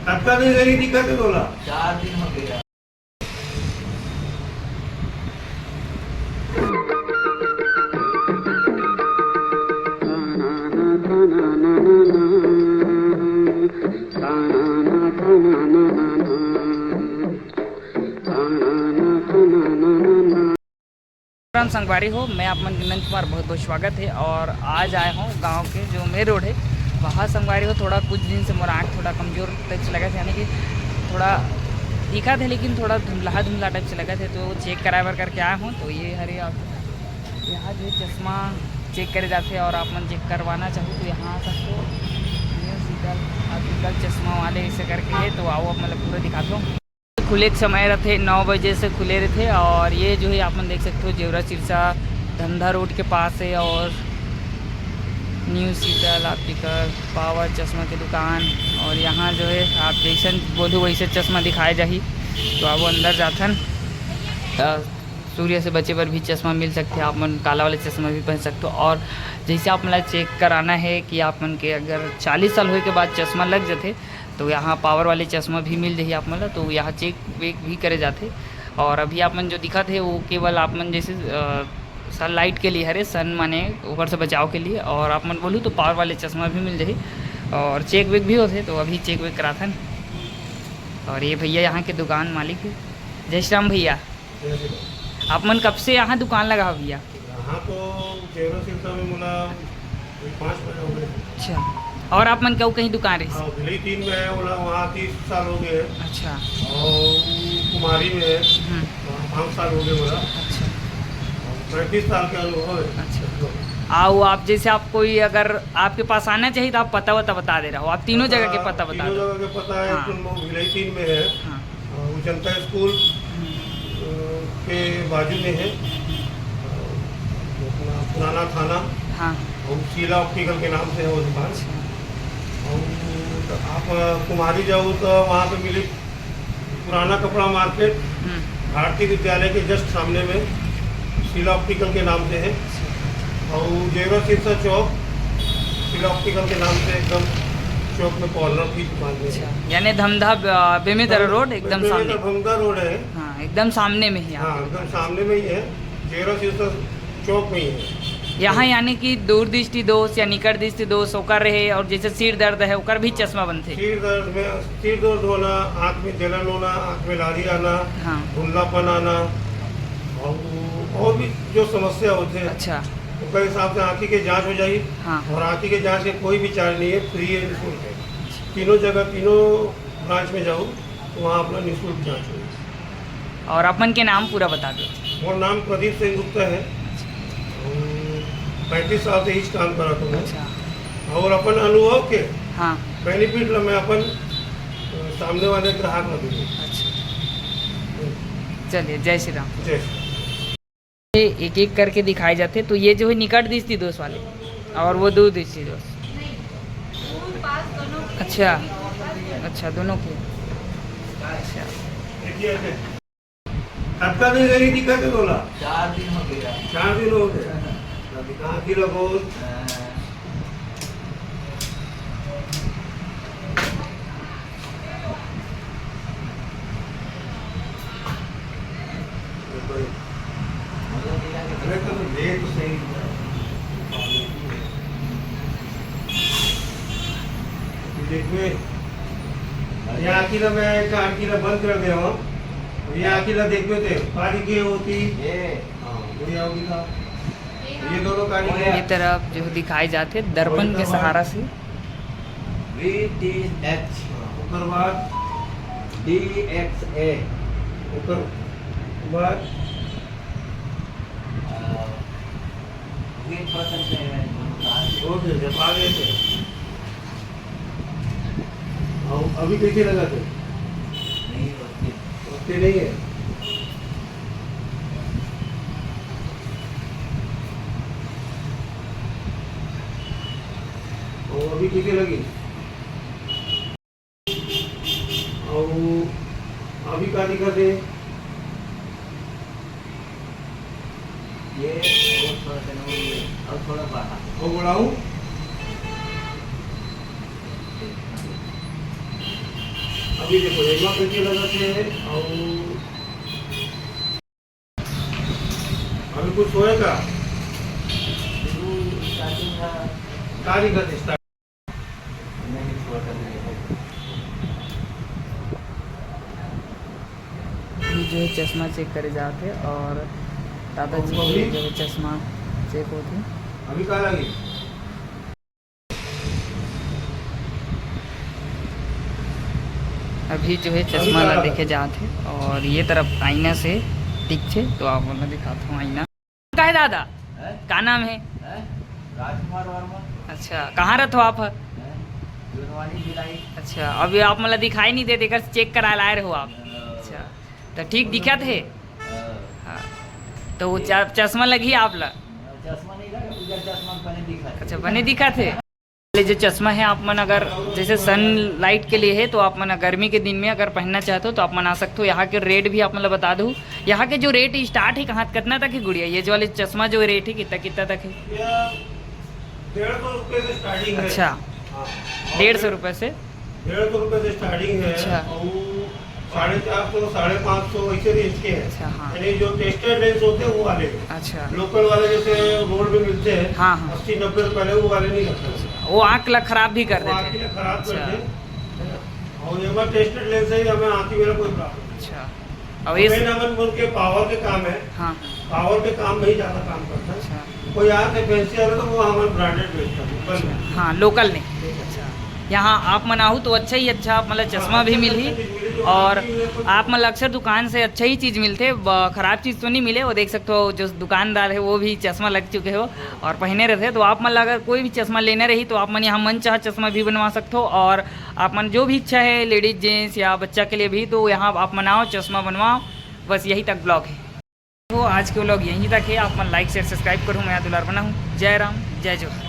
आपका नहीं गई दिक्कत है बोला 4 दिन हो गया। राम संगवारी हो, मैं आप नंद कुमार, बहुत बहुत स्वागत है। और आज आया हूँ गांव के जो मेन रोड है वहाँ संगवारी हो। थोड़ा कुछ दिन से मोर आँख थोड़ा कमज़ोर टाइप से लगा था, यानी कि थोड़ा दिखा था लेकिन थोड़ा धुंधला टाइप से लगा था, तो चेक करावर करके आया हूँ। तो ये हरे आप यहाँ जो चश्मा चेक करे जाते और आप मन चेक करवाना चाहो तो यहाँ आ सकते हो। ऑप्टिकल चश्मा वाले ऐसे करके है, तो आओ आप मतलब पूरा दिखा दो। खुले के समय रहते 9 बजे से खुले रहते। और ये जो है आप मन देख सकते हो जेवरा सिरसा धंधा रोड के पास है। और न्यू शीतल ऑप्टिकल पावर चश्मा की दुकान। और यहाँ जो है आप जैसे बोलूँ वैसे चश्मा दिखाए जाही, तो आप अंदर जाथन सूर्य से बचे पर भी चश्मा मिल सकते हैं। आप मन काला वाले चश्मा भी पहन सकते हो। और जैसे आप मतलब चेक कराना है कि आप मन के अगर 40 साल होने के बाद चश्मा लग जाते तो यहाँ पावर वाले चश्मा भी मिल जाए आप मतलब, तो यहाँ चेक वेक भी करे जाते। और अभी आप मन जो दिखा थे वो केवल आप मन जैसे सन लाइट के लिए हरे सन माने ऊपर से बचाव के लिए। और आप मन बोलूँ तो पावर वाले चश्मा भी मिल जाए और चेक वेक भी होते, तो अभी चेक वेक कराथन। और ये भैया यहाँ के दुकान मालिक है, जय श्री राम भैया। आप मन कब से यहाँ दुकान लगा भैया? यहाँ तो जेवरा सिरसा में मुला 5 महीने हो गए। अच्छा, और आप मन क्यों कहीं दुकान रही? हाँ, भिलाई 3 में है बोला, वहाँ 30 साल हो गए। अच्छा, और कुमारी में है 5 साल हो गए बोला। अच्छा 35 साल के अनुभव है। अच्छा। आओ आप जैसे आप कोई अगर आपके पास आना चाहिए तो आप पता बता दे रहा हो। आप तीनों जगह के पता बता तीनों दो। जगह के पता है। हाँ। भिलाई 3 में है, हाँ वो जनता स्कूल के बाजू में है, अपना पुराना थाना। हाँ और शीला ऑप्टिकल के नाम से है वो दुकान। और आप कुमारी जाओ तो वहाँ पे मिली पुराना कपड़ा मार्केट, भारतीय विद्यालय के जस्ट सामने में शीला ऑप्टिकल के नाम से है। और जेवरा सिरसा चौक शीला ऑप्टिकल के नाम से एकदम चौक में कॉर्नर की दुकान है। यानी धमधा बेमेदर रोड एकदम सामने। धमधा रोड है, हाँ एकदम सामने में ही। हाँ एकदम सामने में ही है, जेवरा सिरसा चौक में ही है। यहाँ यानी कि दूर दृष्टि दोष या निकट दृष्टि दोष होकर रहे, और जैसे सिर दर्द है होकर भी चश्मा बनते। सिर दर्द होना, आँख में जलन होना, आँख में लाली आना, हाँ धुंधलापन आना, और भी जो समस्या होते हैं अच्छा उसके हिसाब से आँखी के जांच हो जाएगी। हाँ और आँखी के जांच के कोई भी चार्ज नहीं है, फ्री है, निःशुल्क है। तीनों जगह तीनों ब्रांच में जाओ तो वहाँ अपना निःशुल्क जाँच होगी। और अपन के नाम पूरा बता दो। मेरा नाम प्रदीप सिंह गुप्ता है, 35 साल से इस काम करा था मैं। अच्छा और अपन अनुभव के हाँ बेनिफिट मैं अपन सामने वाले ग्राहक में दूँ। अच्छा, चलिए जय श्री राम। जय ये एक एक करके दिखाए जाते, तो ये जो है निकट दृष्टि दोष वाले और वो दूर दृष्टि दोष। अच्छा अच्छा, दोनों के। अच्छा आपका नहीं गई दिक्कत है बोला 4 दिन हो गया। 4 दिन हो गए। कहाँ की लगो ये आखिर में आखिर बंद कर दे हम। ये आखिर देखते थे पारी की होती ये ये होगी था। ये दोनों कारीगर ये तरफ जो दिखाए जाते दर्पण के सहारा से। VTH ऊपर बाद DXA ऊपर बाद ओके जब आ गए थे। और अभी कैसे लगा थे? नहीं होती। होते नहीं है। और अभी कैसे लगी? और अभी क्या दिक्कत है? ये और थोड़ा सा ना ये और थोड़ा बढ़ा। और बढ़ाऊं? अभी देखो एमा कैसे लगाते हैं और अभी कुछ होएगा स्टार्टिंग का कारीगर स्टार्ट नहीं छोड़ नहीं ये जो है चश्मा चेक करे जाते और दादाजी और के अभी? जो है चश्मा चेक होते। अभी कहाँ लगी अभी जो है अभी चश्मा ला कहाँ देखे जाते और ये तरफ आईना से दिखे तो आप बोलना दिखाता हूँ आईना का है दादा है का नाम है? राजकुमार वर्मा अच्छा कहाँ रहते हो आप? जुनवानी भिलाई अच्छा अभी आप मतलब दिखाई नहीं देते कर चेक करा लाए रहे हो आप? अच्छा तो ठीक दिखा थे। हाँ तो वो चश्मा लगी आप ला? चश्मा नहीं लगा उधर चश्मा पहले दिखा अच्छा बने दिखा थे। ये जो चश्मा है आप मन अगर जैसे सन लाइट के लिए है तो आप मन गर्मी के दिन में अगर पहनना चाहते हो तो आप मन आ सकते हो। यहाँ के रेट भी आप मतलब बता दूँ यहाँ के जो रेट स्टार्ट है कहाँ कितना तक है गुड़िया ये जो वाले चश्मा जो रेट है कितना कितना तक है? ये 150 रुपये से स्टार्टिंग है। अच्छा हाँ। 150 रुपये से 150 रुपये से स्टार्टिंग है अच्छा। और 450 550 ऐसे रेंज के हैं। अच्छा हाँ यानी जो टेस्टेड लेंस होते हैं वो वाले अच्छा लोकल वाले जैसे रोड में मिलते हैं हाँ, हाँ। 80-90 रुपए वाले वो वाले नहीं रखते वो आँख ला खराब भी कर वो आँख के देते लिए हैं। खराब अच्छा करते हैं और ये हमारा टेस्टेड लेंस है हमें आँख की मेरा कोई प्रॉब्लम अच्छा और ये नहीं उनके पावर के काम है हाँ पावर के काम में ही ज़्यादा काम करता है अच्छा कोई यहाँ से फैंसी आ रहा तो वो हमारे ब्रांडेड बेचता है लोकल में। हाँ लोकल नहीं अच्छा यहाँ आप मनाहू तो अच्छा ही अच्छा मतलब चश्मा भी मिली और आप मतलब अक्सर दुकान से अच्छा ही चीज़ मिलते ख़राब चीज़ तो नहीं मिले वो देख सकते हो जो दुकानदार है वो भी चश्मा लग चुके हो और पहने रहते तो आप मतलब अगर कोई भी चश्मा लेना रही तो आप मन यहाँ मन चाह चश्मा भी बनवा सकते हो और आप मन जो भी इच्छा है लेडीज जेंट्स या बच्चा के लिए भी तो यहाँ आप मनाओ चश्मा बनवाओ बस यही तक ब्लॉग है। तो आज के ब्लॉग यहीं तक है आप मन लाइक शेयर सब्सक्राइब करूँ मैं दुलार बना हूँ। जय राम जय जोहार।